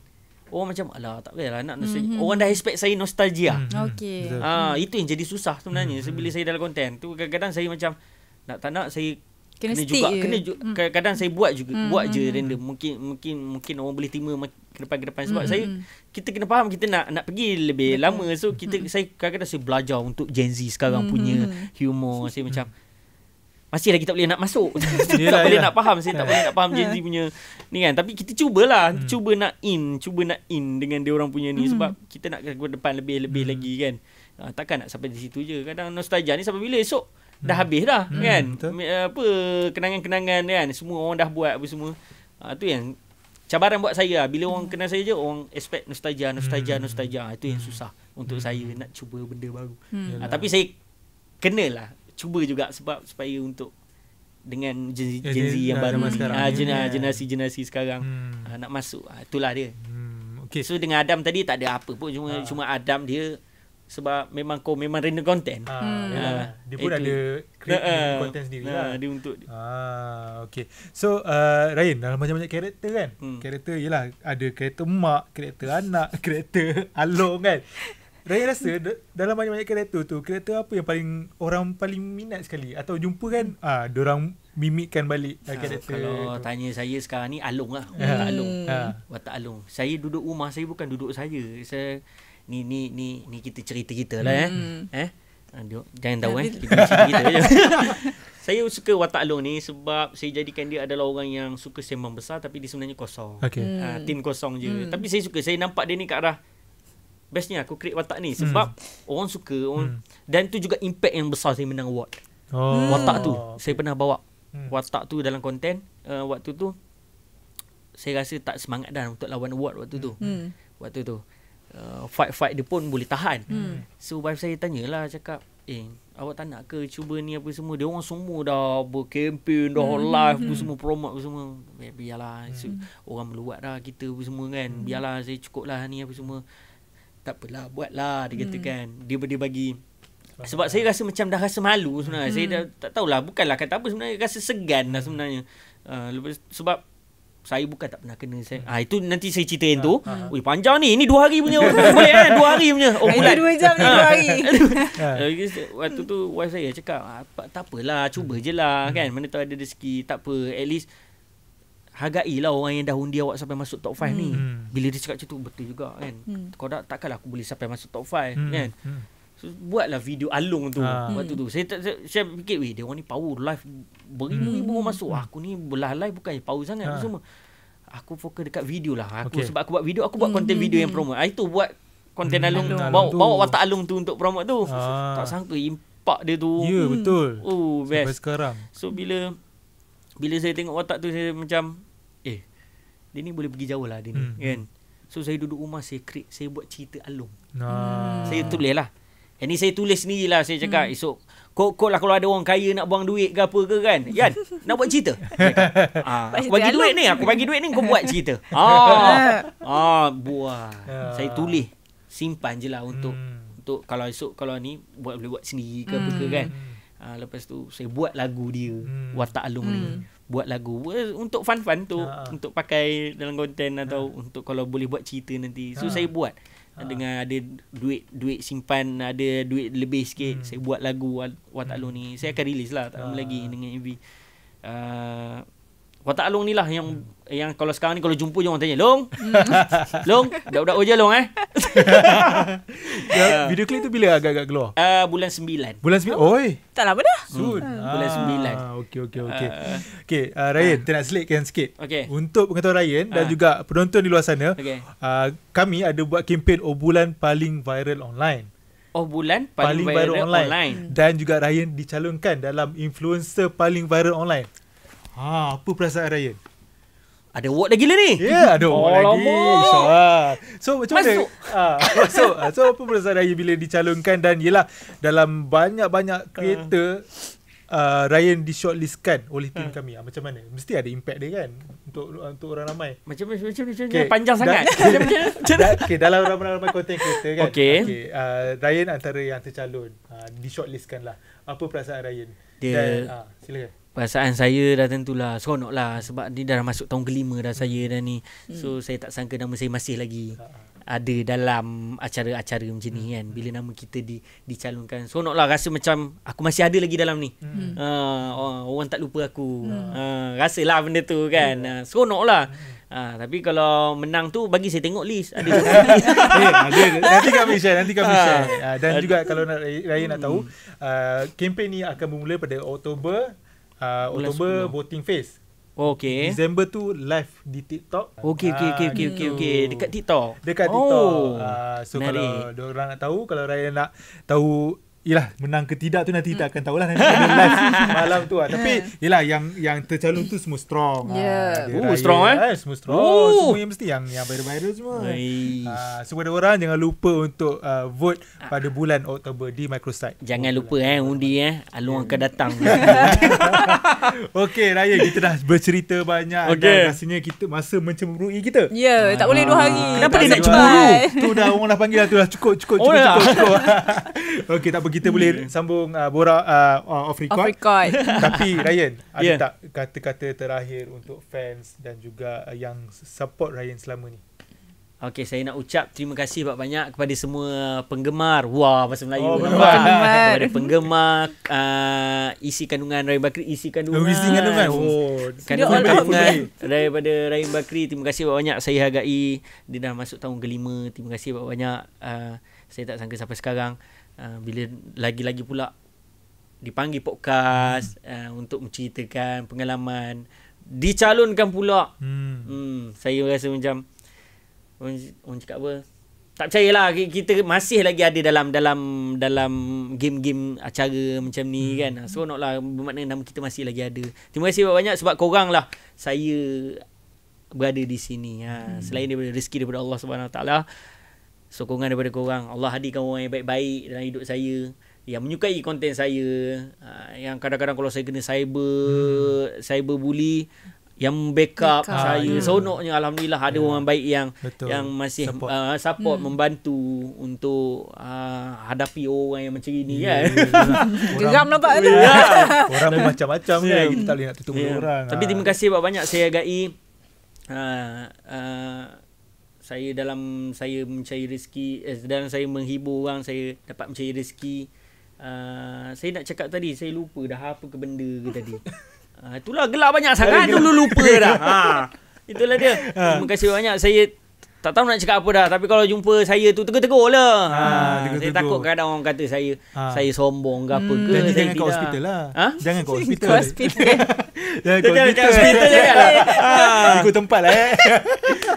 orang macam alah tak payahlah nak nostalgia. Orang dah expect saya nostalgia. Okey. Itu yang jadi susah sebenarnya. Bila saya dalam konten tu kadang-kadang saya macam nak tak nak saya kena kadang-kadang saya buat je random. Mungkin orang boleh terima ke depan sebab kita kena faham kita nak pergi lebih lama. So saya kadang-kadang saya belajar untuk Gen Z sekarang punya humor. Saya macam masih lagi tak boleh nak masuk. Tak boleh nak faham. Saya tak boleh nak faham Gen Z punya ni kan. Tapi kita cubalah. Cuba nak in dengan dia orang punya ni. Sebab kita nak ke depan lebih lagi kan. Takkan nak sampai di situ je. Kadang nostalgia ni sampai bila esok dah habis dah kan. Apa kenangan-kenangan kan. Semua orang dah buat apa semua. Tu yang cabaran buat saya. Bila orang kenal saya je, orang expect nostalgia. Itu yang susah untuk saya nak cuba benda baru. Tapi saya kenalah cuba juga sebab supaya untuk dengan Gen Z yang baru generasi sekarang nak masuk. Itulah dia. Okay. So dengan Adam tadi tak ada apa pun, cuma Adam dia sebab memang random content. Dia pun ada create content sendiri lah. Dia untuk okay. So Ryan, dalam banyak-banyak karakter kan. Karakter yelah, ada karakter mak, karakter anak, karakter Along kan. Ryan rasa dalam banyak-banyak karakter tu, karakter apa yang orang paling minat sekali atau jumpa kan diorang mimikkan balik karakter. Kalau tanya saya sekarang ni Along lah. Watak Along. Saya duduk rumah, saya bukan duduk saya ni kita cerita lah. Jangan tahu kita cerita je. Saya suka watak Long ni sebab saya jadikan dia adalah orang yang suka sembang besar tapi dia sebenarnya kosong. Tin kosong je. Tapi saya suka, saya nampak dia ni ke arah bestnya aku create watak ni sebab orang suka dan tu juga impact yang besar saya menang award. Watak tu saya pernah bawa watak tu dalam konten. Waktu tu saya rasa tak semangat dah untuk lawan award waktu tu. Waktu tu fight dia pun boleh tahan. So wife saya tanyalah, cakap, awak tak nak ke cuba ni apa semua? Dia orang semua dah berkempen, dah live apa semua, promote apa semua. Biarlah, orang meluat dah kita apa semua kan. Biarlah, saya cukup lah ni apa semua. Tak apalah, buatlah, dia kata kan. Dia bagi. Sebab saya rasa macam dah rasa malu sebenarnya. Saya dah tak tahulah, bukanlah kata apa sebenarnya, rasa segan lah sebenarnya. Lepas sebab saya bukan tak pernah kena itu nanti saya ceritain tu. Panjang ni. Ini 2 hari punya. Boleh kan? 2 hari punya. Bulan 2 jam ni 2 hari. Waktu tu wife saya cakap, tak apalah, cuba je lah kan. Mana tahu ada rezeki. Tak apa, at least hargailah orang yang dah undi awak sampai masuk top 5 ni. Bila dia cakap macam tu, betul juga kan. Kau takkanlah aku boleh sampai masuk top 5 kan. So, buatlah video Along tu. Waktu tu saya fikir, dia orang ni power live beribu-ribu orang masuk. Aku ni belah live bukan power sangat semua. Aku fokus dekat video lah. Sebab aku buat video, aku buat konten video yang promote. Itu buat konten Along, bawa watak Along tu untuk promote tu. Tak sangka impak dia tu. Ya, betul. Best. Sampai sekarang. So bila saya tengok watak tu, saya macam dia ni boleh pergi jauh lah dia ni kan. So saya duduk rumah, saya buat cerita Along. Saya tulis lah. Ini saya tulis sendirilah. Saya cakap esok kok lah kalau ada orang kaya nak buang duit ke apa ke kan, Yan nak buat cerita. Aku bagi duit ni, kau buat cerita. Buat. Saya tulis, simpan je lah untuk kalau esok kalau ni boleh buat sendiri ke apa ke kan. Lepas tu saya buat lagu dia, watak Along ni. Buat lagu untuk fun-fun tu, untuk pakai dalam konten atau untuk kalau boleh buat cerita nanti. So saya buat dengan ada duit simpan, ada duit lebih sikit, saya buat lagu watak Along ni. Saya akan release lah tak lama lagi dengan MV. Watak Along ni lah yang kalau sekarang ni kalau jumpa je orang tanya, Long budak-budak je Long Video klip tu bila agak-agak keluar? Bulan 9. Bulan 9? Oi, tak lama dah. soon. Bulan 9. Okey, Ryan, kita nak selitkan sikit. Okay. Untuk pengetahuan Ryan dan juga penonton di luar sana, kami ada buat kempen bulan paling viral online. Bulan paling viral online. Dan juga Ryan dicalonkan dalam influencer paling viral online. Apa perasaan Ryan? Ada award lagi ni? Ya, ada award lagi. InsyaAllah. So macam Masuk. mana? So apa perasaan Ryan bila dicalonkan? Dan yelah, dalam banyak-banyak kreator Ryan di-shortlistkan oleh tim kami. Macam mana? Mesti ada impact dia kan untuk orang ramai. Macam panjang sangat. Okay, dalam ramai-ramai content creator kan. Okay. Ryan antara yang tercalon, di-shortlistkan lah. Apa perasaan Ryan? Silakan. Perasaan saya dah tentulah seronok lah sebab dia dah masuk tahun ke-5 dah saya dah ni. So saya tak sangka nama saya masih lagi ada dalam acara-acara macam ni kan. Bila nama kita dicalonkan, seronok lah, rasa macam aku masih ada lagi dalam ni. Orang tak lupa aku. Rasalah benda tu kan. Seronok lah. Tapi kalau menang tu bagi saya tengok list. Ada nanti kami share. Dan juga kalau Ryan nak tahu, kempen ni akan bermula pada Oktober voting phase. Okay. Disember tu live di TikTok. Okay. Dekat TikTok. So kalau diorang nak tahu, kalau Ryan nak tahu yelah menang ke tidak tu nanti kita akan tahulah nanti pada live malam tu Tapi yelah yang tercalon tu semua strong. Strong semua strong. Semua yang mesti yang viral-viral semua. So pada orang jangan lupa untuk vote pada bulan Oktober di microsite. Jangan lupa undi Along akan datang. Okay Raya, kita dah bercerita banyak dan rasanya kita masa mencemburui kita. Tak boleh 2 hari. Kenapa dia nak cemburu? Tu dah orang dah panggil tu dah cukup. Okay, tak apa, kita boleh sambung borak off record. Tapi Ryan, ada tak kata-kata terakhir untuk fans dan juga yang support Ryan selama ni? Okay, saya nak ucap terima kasih banyak kepada semua penggemar. Bahasa Melayu. Kepada penggemar isi kandungan Ryan Bakri. Isi kandungan daripada Ryan Bakri. Terima kasih banyak. Saya hargai dia dah masuk tahun ke-5. Terima kasih banyak. Saya tak sangka sampai sekarang. Bila lagi-lagi pula dipanggil podcast untuk menceritakan pengalaman, dicalonkan pula. Saya rasa macam orang cakap apa, tak percayalah kita masih lagi ada dalam game-game acara macam ni kan. Seronoklah, bermakna nama kita masih lagi ada. Terima kasih banyak sebab korang lah saya berada di sini. Selain daripada rezeki daripada Allah Subhanahu Wa Taala, sokongan daripada korang. Allah hadirkan orang yang baik-baik dalam hidup saya, yang menyukai konten saya, yang kadang-kadang kalau saya kena cyber bully, yang backup saya. Seronoknya alhamdulillah ada orang baik yang masih support membantu untuk hadapi orang yang macam ini kan. Geram nampak tu. Orang pun macam-macam kan. Kita tak boleh nak tutup orang. Tapi terima kasih banyak saya hargai saya dalam saya mencari rezeki, dalam saya menghibur orang, saya dapat mencari rezeki. Saya nak cakap tadi, saya lupa dah apa ke benda ke tadi. Itulah gelap banyak sangat dulu lupa dah. Itulah dia. Terima kasih banyak. Saya tak tahu nak cakap apa dah, tapi kalau jumpa saya tu tegur-tegur lah. Saya takut kadang orang kata saya sombong ke apa ke. Jangan kat hospital lah. Jangan kat hospital. Jangan kat hospital janganlah. Ikut tempat lah.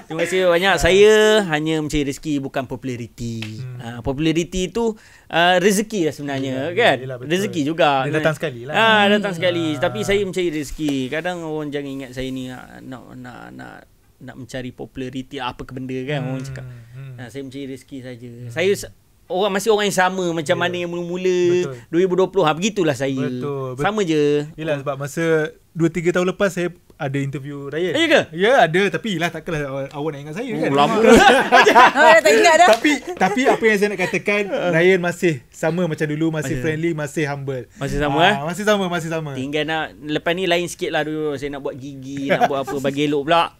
Terima kasih banyak. Saya hanya mencari rezeki, bukan populariti. Populariti tu rezeki lah sebenarnya kan. Rezeki juga. Dia datang sekali lah. Datang sekali. Tapi saya mencari rezeki. Kadang orang jangan ingat saya ni nak mencari populariti apa ke benda kan. Orang cakap saya mencari rezeki saja. Saya masih orang yang sama macam mana yang mula-mula 2020. Begitulah saya. Sama je. Yelah, sebab masa 2-3 tahun lepas saya ada interview Ryan. Ya ke? Ya, ada. Tapi lah takkanlah awak nak ingat saya kan. Lama. Tak ingat dah. Tapi apa yang saya nak katakan, Ryan masih sama macam dulu, masih friendly, masih humble. Masih sama Masih sama. Tinggal nak lepas ni lain sikit lah dulu. Saya nak buat gigi, nak buat apa bagi elok pula.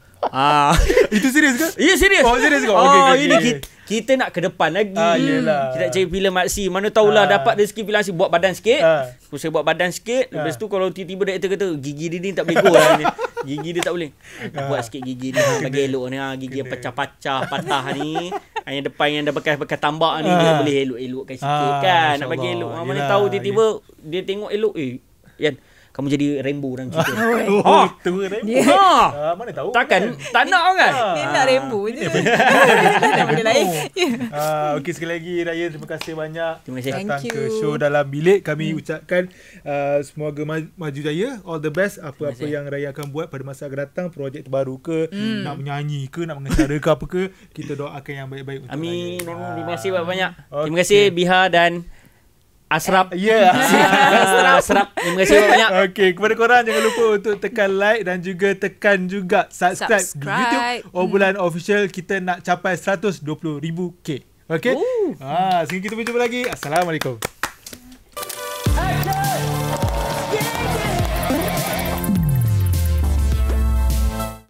Itu serius ke? Ya, serius. Serius ke? Ini kita nak ke depan lagi. Kita nak cari filem aksi. Mana tahulah dapat rezeki filem aksi, buat badan sikit. Terus saya buat badan sikit. Lepas tu kalau tiba-tiba director kata gigi dia ni tak boleh go lah ni. Gigi dia tak boleh. Buat sikit gigi ni bagi elok ni. Gigi yang pecah-pecah, patah ni. Yang depan yang dah bekas-bekas tambak ni dia boleh elok-elokkan sikit kan. Nak bagi elok. Mana tahu tiba-tiba dia tengok elok. Yan, kamu jadi rainbow dalam cerita. Tengok rainbow. Mana tahu. Takkan tak nak kan? Dia nak rainbow je. Tak boleh lain. Okey, sekali lagi Ryan, terima kasih banyak. Terima kasih. Datang ke show Dalam Bilik. Kami ucapkan semoga maju jaya. All the best. Apa-apa yang Ryan akan buat pada masa akan datang, projek terbaru ke, nak menyanyi ke, nak mengacara ke apa ke, kita doakan yang baik-baik untuk Amin. Ryan. Terima kasih banyak. Terima kasih Biha dan Asrap. Asrap. Terima kasih banyak. Okey, kepada korang jangan lupa untuk tekan like dan juga tekan juga subscribe di YouTube Obrolan Official. Kita nak capai 120,000K. Okey? Sehingga kita berjumpa lagi. Assalamualaikum.